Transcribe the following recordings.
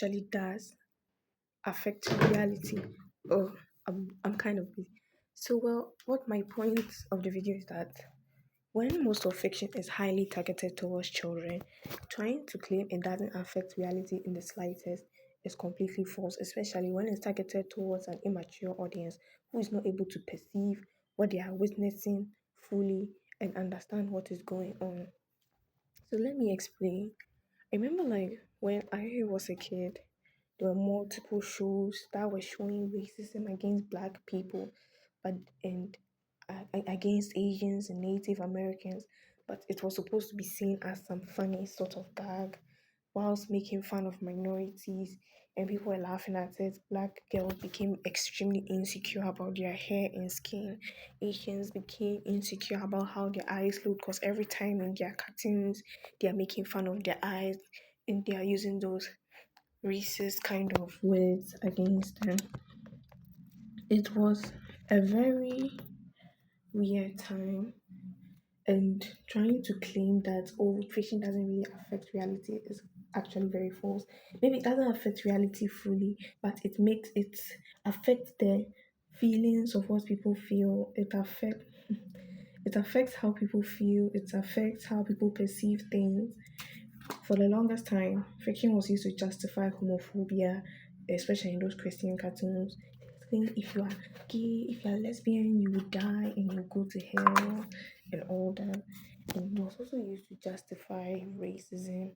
actually does affect reality. Oh, I'm kind of busy. So, well, what my point of the video is that when most of fiction is highly targeted towards children, trying to claim it doesn't affect reality in the slightest is completely false, especially when it's targeted towards an immature audience who is not able to perceive what they are witnessing fully and understand what is going on. So let me explain. I remember like when I was a kid, there were multiple shows that were showing racism against black people, but and against Asians and Native Americans, but it was supposed to be seen as some funny sort of gag, whilst making fun of minorities, and people were laughing at it. Black girls became extremely insecure about their hair and skin. Asians became insecure about how their eyes look because every time in their cartoons they are making fun of their eyes and they are using those racist kind of words against them. It was a very weird time, and trying to claim that oh fiction doesn't really affect reality is actually very false. Maybe it doesn't affect reality fully, but it affects the feelings of what people feel. It affects how people feel, it affects how people perceive things. For the longest time, fiction was used to justify homophobia, especially in those Christian cartoons. Saying if you are gay, if you are lesbian, you will die and you go to hell and all that. And it was also used to justify racism.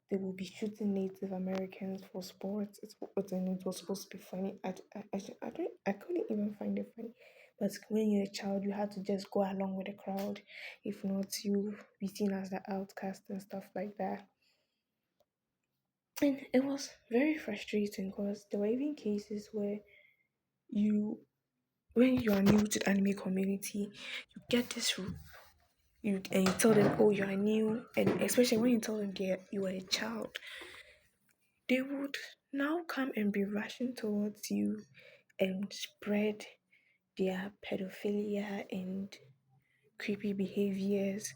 They will be shooting Native Americans for sports. And it was supposed to be funny. I couldn't even find it funny. But when you're a child, you had to just go along with the crowd. If not, you be seen as the outcast and stuff like that. And it was very frustrating because there were even cases where you, when you are new to the anime community, you get this you and you tell them, oh, you are new, and especially when you tell them you are a child, they would now come and be rushing towards you and spread their pedophilia and creepy behaviors.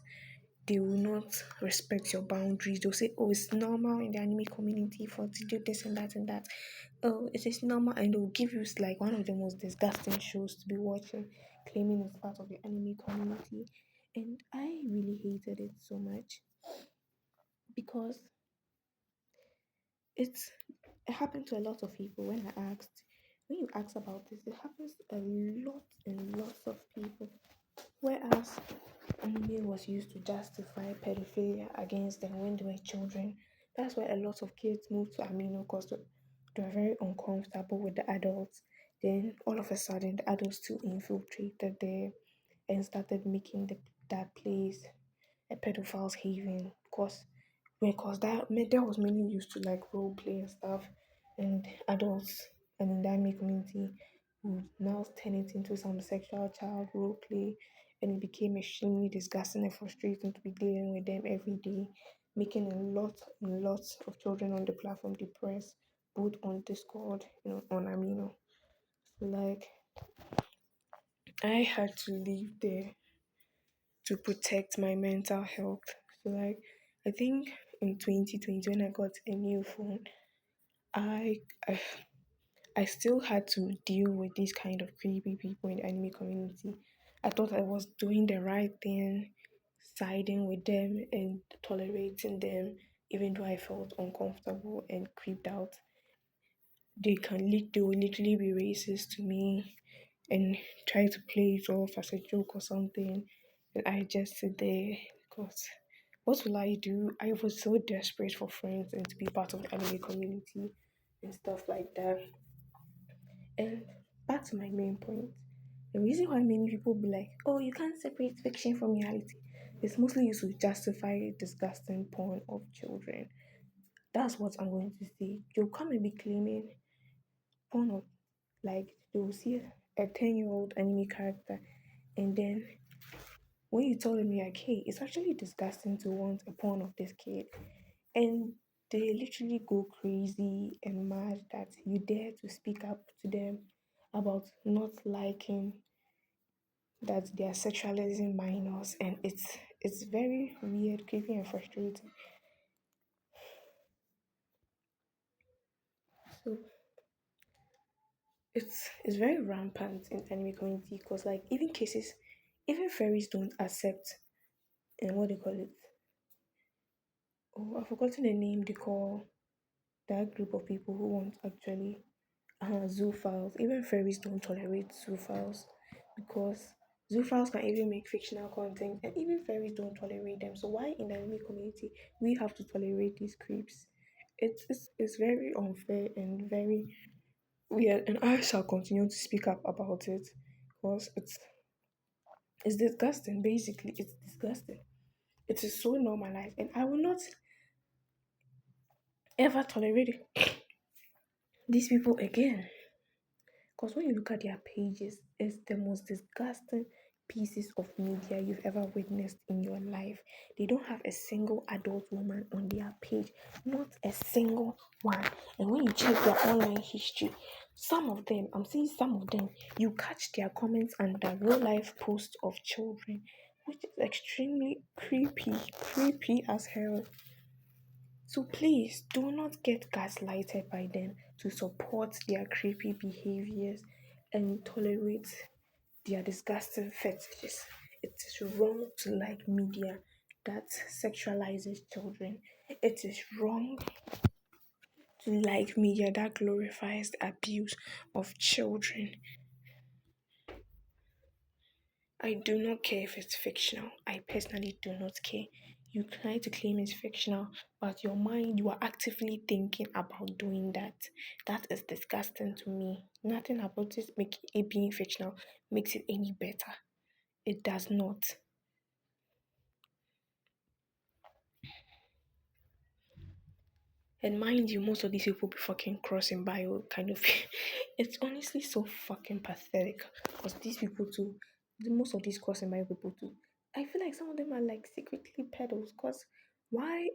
They will not respect your boundaries. They'll say, oh, it's normal in the anime community for to do this and that and that. Oh, it is normal. And they'll give you like one of the most disgusting shows to be watching, claiming it's part of the anime community. And I really hated it so much because it's it happened to a lot of people when I asked. When you ask about this, it happens to a lot and lots of people. Whereas anime was used to justify pedophilia against them when they were children. That's why a lot of kids moved to Amino because they were very uncomfortable with the adults. Then all of a sudden, the adults too infiltrated there and started making that place a pedophile's haven. Because that was mainly used to like role play and stuff, and adults and in the anime community would now turn it into some sexual child role play, and it became extremely disgusting and frustrating to be dealing with them every day, making a lot and lots of children on the platform depressed, both on Discord, on Amino. So like I had to leave there to protect my mental health. So like I think in 2020 when I got a new phone, I, I I still had to deal with these kind of creepy people in the anime community. I thought I was doing the right thing, siding with them and tolerating them, even though I felt uncomfortable and creeped out. They will literally be racist to me and try to play it off as a joke or something. And I just sit there because what will I do? I was so desperate for friends and to be part of the anime community and stuff like that. And back to my main point. The reason why many people be like, oh, you can't separate fiction from reality is mostly used to justify disgusting porn of children. That's what I'm going to say. You'll come and be claiming porn of, like, they'll see a 10-year-old anime character, and then when you tell them you're like, hey, it's actually disgusting to want a porn of this kid, and they literally go crazy and mad that you dare to speak up to them about not liking that they are sexualizing minors, and it's very weird, creepy, and frustrating. So it's very rampant in anime community because like even cases, even fairies don't accept and what they call it. Oh, I've forgotten the name they call that group of people who want actually zoophiles. Even fairies don't tolerate zoophiles because zoophiles can even make fictional content, and even fairies don't tolerate them. So why in the anime community we have to tolerate these creeps? It's very unfair and very weird, and I shall continue to speak up about it because it's disgusting. Basically, it's disgusting. It is so normalized, and I will not ever tolerate these people again. Because when you look at their pages, it's the most disgusting pieces of media you've ever witnessed in your life. They don't have a single adult woman on their page, not a single one. And when you check their online history, some of them, I'm seeing some of them, you catch their comments under real life posts of children, which is extremely creepy as hell. So please do not get gaslighted by them to support their creepy behaviors and tolerate their disgusting fetishes. It is wrong to like media that sexualizes children. It is wrong to like media that glorifies the abuse of children. I do not care if it's fictional. I personally do not care. You try to claim it's fictional, but your mind, you are actively thinking about doing that. That is disgusting to me. Nothing about it make it being fictional makes it any better. It does not. And mind you, most of these people be fucking crossing bio kind of. It's honestly so fucking pathetic. Because these people too, most of these crossing bio people too. I feel like some of them are like secretly pedos. Cause why?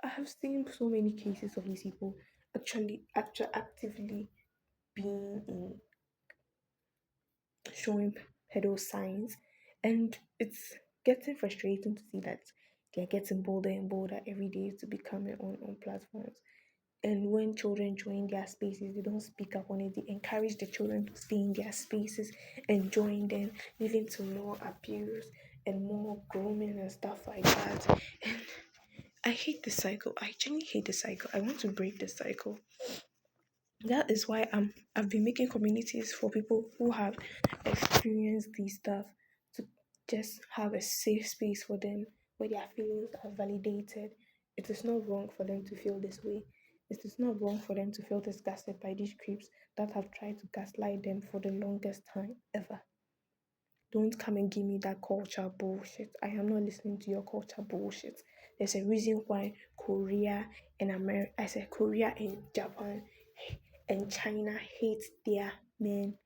I have seen so many cases of these people actually actively being in showing pedo signs, and it's getting frustrating to see that they're getting bolder and bolder every day to be coming on platforms. And when children join their spaces, they don't speak up on it. They encourage the children to stay in their spaces and join them, leading to more abuse and more grooming and stuff like that. And I hate the cycle. I genuinely hate the cycle. I want to break the cycle. That is why I've been making communities for people who have experienced these stuff to just have a safe space for them where their feelings are validated. It is not wrong for them to feel this way. It is not wrong for them to feel disgusted by these creeps that have tried to gaslight them for the longest time ever. Don't come and give me that culture bullshit. I am not listening to your culture bullshit. There's a reason why Korea and America, I said Korea and Japan and China hate their men.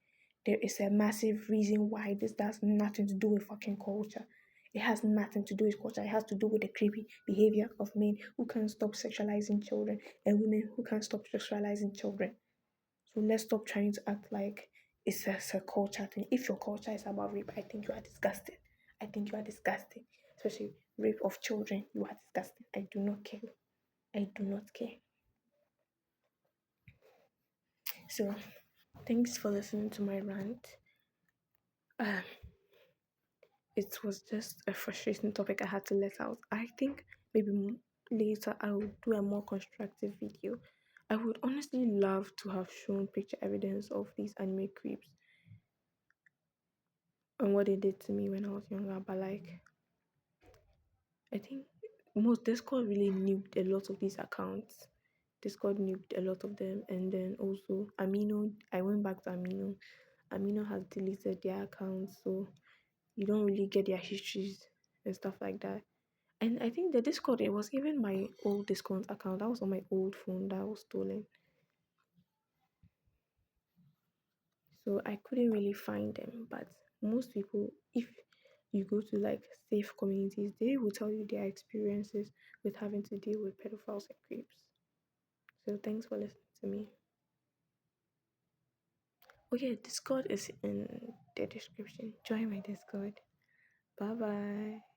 There is a massive reason why this has nothing to do with fucking culture. It has nothing to do with culture. It has to do with the creepy behavior of men who can't stop sexualizing children and women who can't stop sexualizing children. So let's stop trying to act like it's a culture thing. If your culture is about rape, I think you are disgusting. I think you are disgusting. Especially rape of children, you are disgusting. I do not care. I do not care. So thanks for listening to my rant. Um, it was just a frustrating topic I had to let out. I think maybe later I will do a more constructive video. I would honestly love to have shown picture evidence of these anime creeps and what they did to me when I was younger, but like I think most Discord really nuked a lot of these accounts. Discord nuked a lot of them, and then also Amino. I went back to Amino. Amino has deleted their accounts, so you don't really get their histories and stuff like that. And I think the Discord, it was even my old Discord account. That was on my old phone that was stolen. So I couldn't really find them. But most people, if you go to like safe communities, they will tell you their experiences with having to deal with pedophiles and creeps. So thanks for listening to me. Oh yeah, Discord is in the description. Join my Discord. Bye bye.